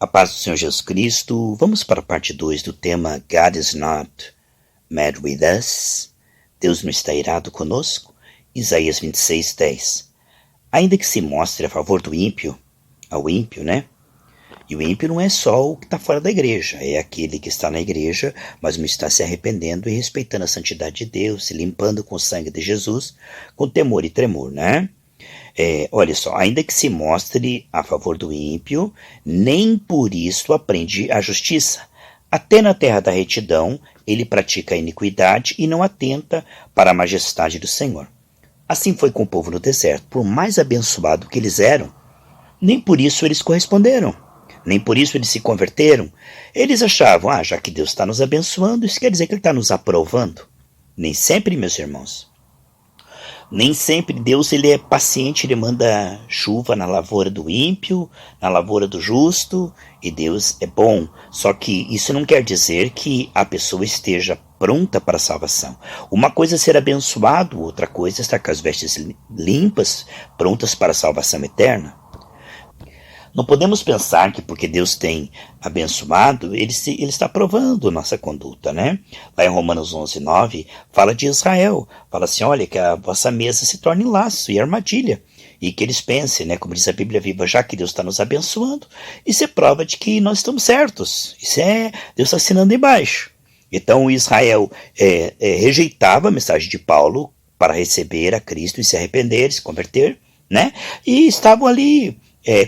A paz do Senhor Jesus Cristo. Vamos para a parte 2 do tema God is not mad with us. Deus não está irado conosco. Isaías 26:10. Ainda que se mostre a favor do ímpio, ao ímpio, né? E o ímpio não é só o que está fora da igreja, é aquele que está na igreja, mas não está se arrependendo e respeitando a santidade de Deus, se limpando com o sangue de Jesus, com temor e tremor, né? Olha só, ainda que se mostre a favor do ímpio, nem por isso aprende a justiça. Até na terra da retidão, ele pratica a iniquidade e não atenta para a majestade do Senhor. Assim foi com o povo no deserto. Por mais abençoado que eles eram, nem por isso eles corresponderam. Nem por isso eles se converteram. Eles achavam, já que Deus está nos abençoando, isso quer dizer que Ele está nos aprovando. Nem sempre, meus irmãos. Nem sempre Deus ele é paciente, Ele manda chuva na lavoura do ímpio, na lavoura do justo, e Deus é bom. Só que isso não quer dizer que a pessoa esteja pronta para a salvação. Uma coisa é ser abençoado, outra coisa é estar com as vestes limpas, prontas para a salvação eterna. Não podemos pensar que porque Deus tem abençoado, Ele está provando nossa conduta, né? Lá em Romanos 11:9, fala de Israel. Fala assim, olha, que a vossa mesa se torne laço e armadilha. E que eles pensem, né? Como diz a Bíblia viva, já que Deus está nos abençoando, isso é prova de que nós estamos certos. Deus está assinando embaixo. Então Israel rejeitava a mensagem de Paulo para receber a Cristo e se arrepender, se converter, né? E estavam ali...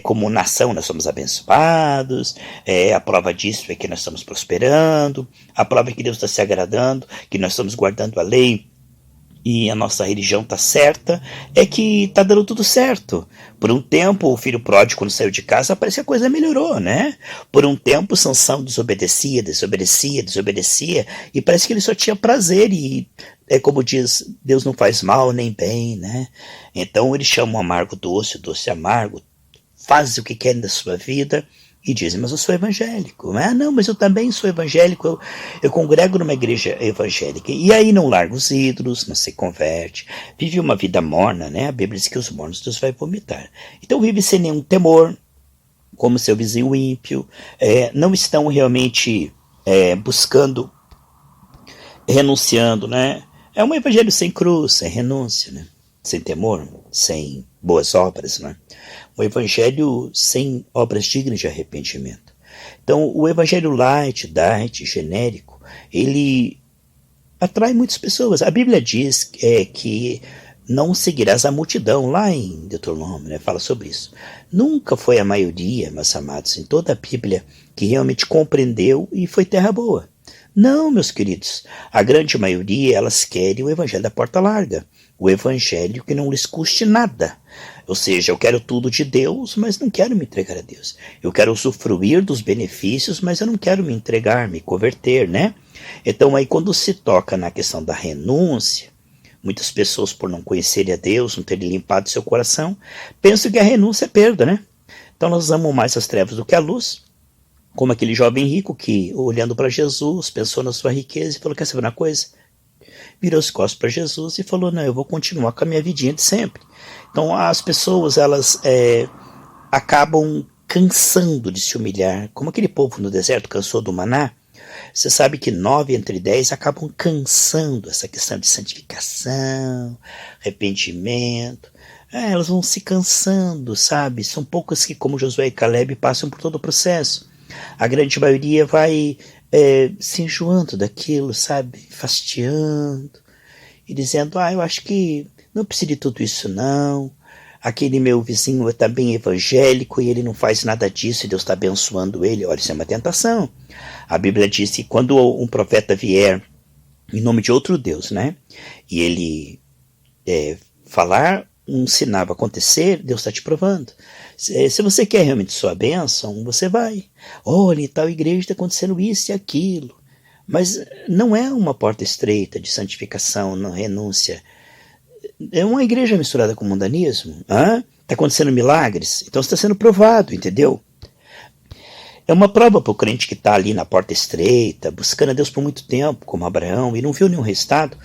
como nação nós somos abençoados, a prova disso é que nós estamos prosperando, a prova é que Deus está se agradando, que nós estamos guardando a lei e a nossa religião está certa, é que está dando tudo certo. Por um tempo o filho pródigo quando saiu de casa parece que a coisa melhorou, né? Por um tempo Sansão desobedecia e parece que ele só tinha prazer e como diz, Deus não faz mal nem bem, né? Então eles chamam amargo doce, o doce amargo, faz o que querem da sua vida e dizem, mas eu sou evangélico. Não, mas eu também sou evangélico, eu congrego numa igreja evangélica. E aí não larga os ídolos, não se converte, vive uma vida morna, né? A Bíblia diz que os mornos Deus vai vomitar. Então vive sem nenhum temor, como seu vizinho ímpio, não estão realmente buscando, renunciando, né? É um evangelho sem cruz, sem renúncia, né? Sem temor, sem boas obras, né? Um evangelho sem obras dignas de arrependimento. Então, o evangelho light, diet, genérico, ele atrai muitas pessoas. A Bíblia diz que não seguirás a multidão, lá em Deuteronômio, né, fala sobre isso. Nunca foi a maioria, meus amados, em toda a Bíblia, que realmente compreendeu e foi terra boa. Não, meus queridos, a grande maioria, elas querem o evangelho da porta larga, o evangelho que não lhes custe nada. Ou seja, eu quero tudo de Deus, mas não quero me entregar a Deus. Eu quero usufruir dos benefícios, mas eu não quero me entregar, me converter, né? Então aí quando se toca na questão da renúncia, muitas pessoas por não conhecerem a Deus, não terem limpado seu coração, pensam que a renúncia é perda, né? Então nós amamos mais as trevas do que a luz, como aquele jovem rico que, olhando para Jesus, pensou na sua riqueza e falou, quer saber uma coisa? Virou as costas para Jesus e falou, não, eu vou continuar com a minha vidinha de sempre. Então as pessoas, elas acabam cansando de se humilhar, como aquele povo no deserto cansou do maná. Você sabe que 9 entre 10 acabam cansando essa questão de santificação, arrependimento. Elas vão se cansando, sabe? São poucas que, como Josué e Caleb, passam por todo o processo. A grande maioria vai se enjoando daquilo, sabe? Fastiando e dizendo, eu acho que não preciso de tudo isso não. Aquele meu vizinho é também evangélico e ele não faz nada disso e Deus está abençoando ele. Olha, isso é uma tentação. A Bíblia diz que quando um profeta vier em nome de outro Deus, né? E ele falar, um sinal vai acontecer, Deus está te provando. Se você quer realmente sua bênção, você vai. Olha, em tal igreja está acontecendo isso e aquilo. Mas não é uma porta estreita de santificação, não renúncia. É uma igreja misturada com mundanismo. Está acontecendo milagres, então está sendo provado, entendeu? É uma prova para o crente que está ali na porta estreita, buscando a Deus por muito tempo, como Abraão, e não viu nenhum resultado.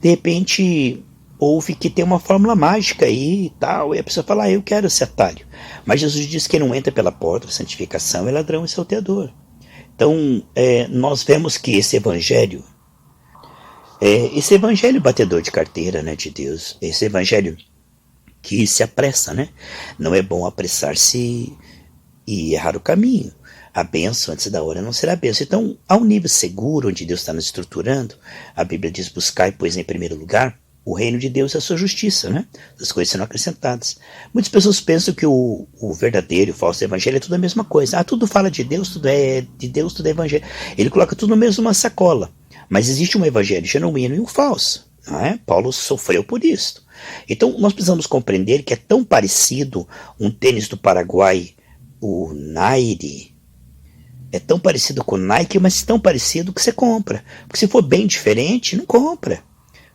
De repente, ouve que tem uma fórmula mágica aí e tal, e a pessoa fala, eu quero esse atalho. Mas Jesus diz que não entra pela porta da santificação, é ladrão e salteador. Então, nós vemos que esse evangelho batedor de carteira, né, de Deus, esse evangelho que se apressa, né? Não é bom apressar-se e errar o caminho. A bênção antes da hora não será bênção. Então, há um nível seguro onde Deus está nos estruturando. A Bíblia diz, buscai, pois, em primeiro lugar, o reino de Deus e a sua justiça, né? As coisas serão acrescentadas. Muitas pessoas pensam que o verdadeiro e o falso evangelho é tudo a mesma coisa. Tudo fala de Deus, tudo é evangelho. Ele coloca tudo mesmo numa sacola. Mas existe um evangelho genuíno e um falso. Não é? Paulo sofreu por isso. Então, nós precisamos compreender que é tão parecido um tênis do Paraguai, o Nike, é tão parecido com o Nike, mas tão parecido que você compra. Porque se for bem diferente, não compra.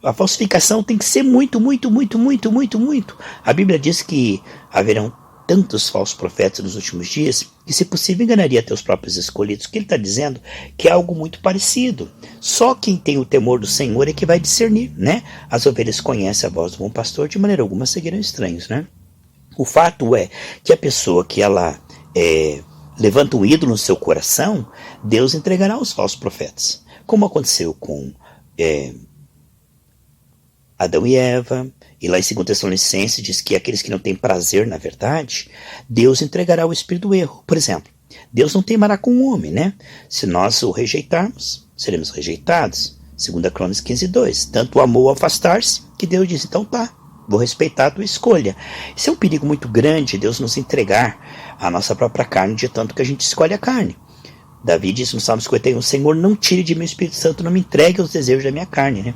A falsificação tem que ser muito, muito, muito, muito, muito, muito. A Bíblia diz que haverão tantos falsos profetas nos últimos dias que, se possível, enganaria até os próprios escolhidos. O que ele está dizendo que é algo muito parecido. Só quem tem o temor do Senhor é que vai discernir, né? As ovelhas conhecem a voz do bom pastor, de maneira alguma seguirão estranhos, né? O fato é que a pessoa que ela levanta um ídolo no seu coração, Deus entregará aos falsos profetas. Como aconteceu com Adão e Eva, e lá em 2 Tessalonicenses diz que aqueles que não têm prazer na verdade, Deus entregará o espírito do erro. Por exemplo, Deus não temará com o homem, né? Se nós o rejeitarmos, seremos rejeitados. 2 Crônicas 15:2. Tanto o amor ao afastar-se, que Deus diz, então tá, vou respeitar a tua escolha. Isso é um perigo muito grande, Deus nos entregar a nossa própria carne, de tanto que a gente escolhe a carne. Davi disse no Salmo 51, Senhor, não tire de mim o Espírito Santo, não me entregue aos desejos da minha carne, né?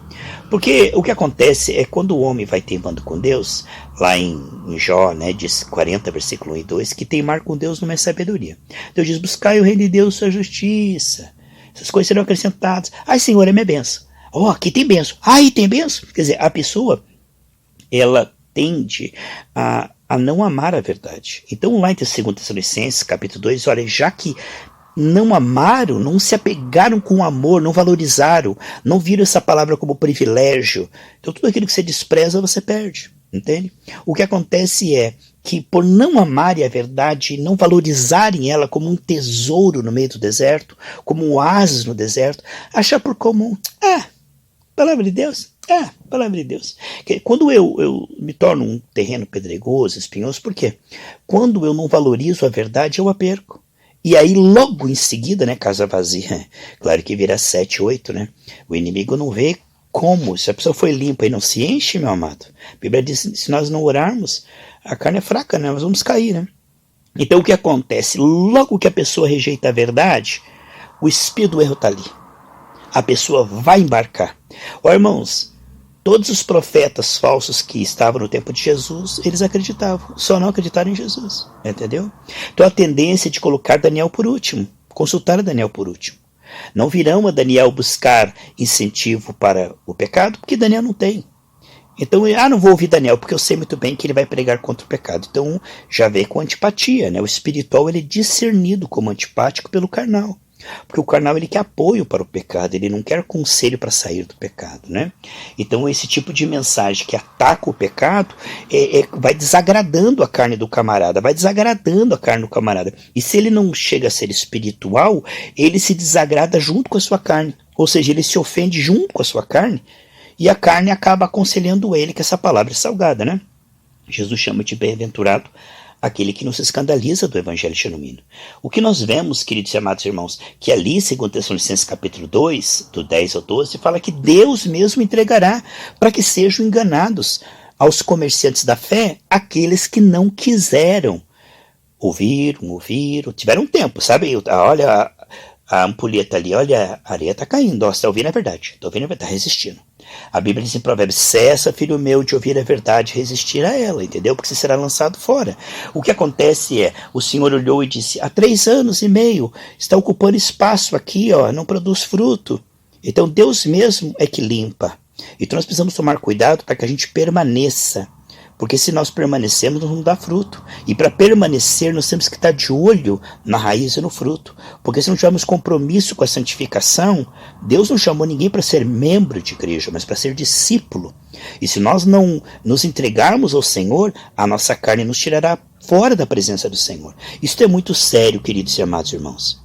Porque o que acontece é quando o homem vai teimando com Deus, lá em Jó, né, diz 40, versículo 1 e 2, que teimar com Deus não é sabedoria. Deus diz, buscai o reino de Deus, sua justiça. Essas coisas serão acrescentadas. Ai, Senhor, é minha bênção. Aqui tem bênção. Aí tem bênção. Quer dizer, a pessoa, ela tende a não amar a verdade. Então, lá em 2 Tessalonicenses, capítulo 2, olha, já que não amaram, não se apegaram com amor, não valorizaram, não viram essa palavra como privilégio. Então tudo aquilo que você despreza, você perde, entende? O que acontece é que por não amarem a verdade, não valorizarem ela como um tesouro no meio do deserto, como um oásis no deserto, achar por comum, palavra de Deus, palavra de Deus. Quando eu me torno um terreno pedregoso, espinhoso, por quê? Quando eu não valorizo a verdade, eu a perco. E aí, logo em seguida, né, casa vazia, claro que vira 7, 8, né? O inimigo não vê como. Se a pessoa foi limpa e não se enche, meu amado. A Bíblia diz, se nós não orarmos, a carne é fraca, né? Nós vamos cair, né? Então, o que acontece? Logo que a pessoa rejeita a verdade, o espírito do erro está ali. A pessoa vai embarcar. Irmãos, todos os profetas falsos que estavam no tempo de Jesus, eles acreditavam, só não acreditaram em Jesus, entendeu? Então a tendência é de colocar Daniel por último, consultar Daniel por último. Não virão a Daniel buscar incentivo para o pecado, porque Daniel não tem. Então, não vou ouvir Daniel, porque eu sei muito bem que ele vai pregar contra o pecado. Então, já vem com antipatia, né? O espiritual ele é discernido como antipático pelo carnal. Porque o carnal ele quer apoio para o pecado, ele não quer conselho para sair do pecado, né? Então esse tipo de mensagem que ataca o pecado vai desagradando a carne do camarada, vai desagradando a carne do camarada. E se ele não chega a ser espiritual, ele se desagrada junto com a sua carne. Ou seja, ele se ofende junto com a sua carne e a carne acaba aconselhando ele que essa palavra é salgada, né? Jesus chama de bem-aventurado aquele que não se escandaliza do evangelho genuíno. O que nós vemos, queridos e amados irmãos, que ali, 2 Tessalonicenses capítulo 2, do 10 ao 12, fala que Deus mesmo entregará para que sejam enganados aos comerciantes da fé aqueles que não quiseram. Ouviram, tiveram tempo, sabe? Olha a ampulheta ali, olha, a areia está caindo, você está ouvindo a verdade, está resistindo. A Bíblia diz em Provérbios, cessa, filho meu, de ouvir a verdade, resistir a ela, entendeu? Porque você será lançado fora. O que acontece é, o Senhor olhou e disse, há 3 anos e meio, está ocupando espaço aqui, não produz fruto. Então Deus mesmo é que limpa. Então nós precisamos tomar cuidado para que a gente permaneça. Porque se nós permanecermos, nós vamos dar fruto. E para permanecer, nós temos que estar de olho na raiz e no fruto. Porque se não tivermos compromisso com a santificação, Deus não chamou ninguém para ser membro de igreja, mas para ser discípulo. E se nós não nos entregarmos ao Senhor, a nossa carne nos tirará fora da presença do Senhor. Isso é muito sério, queridos e amados irmãos.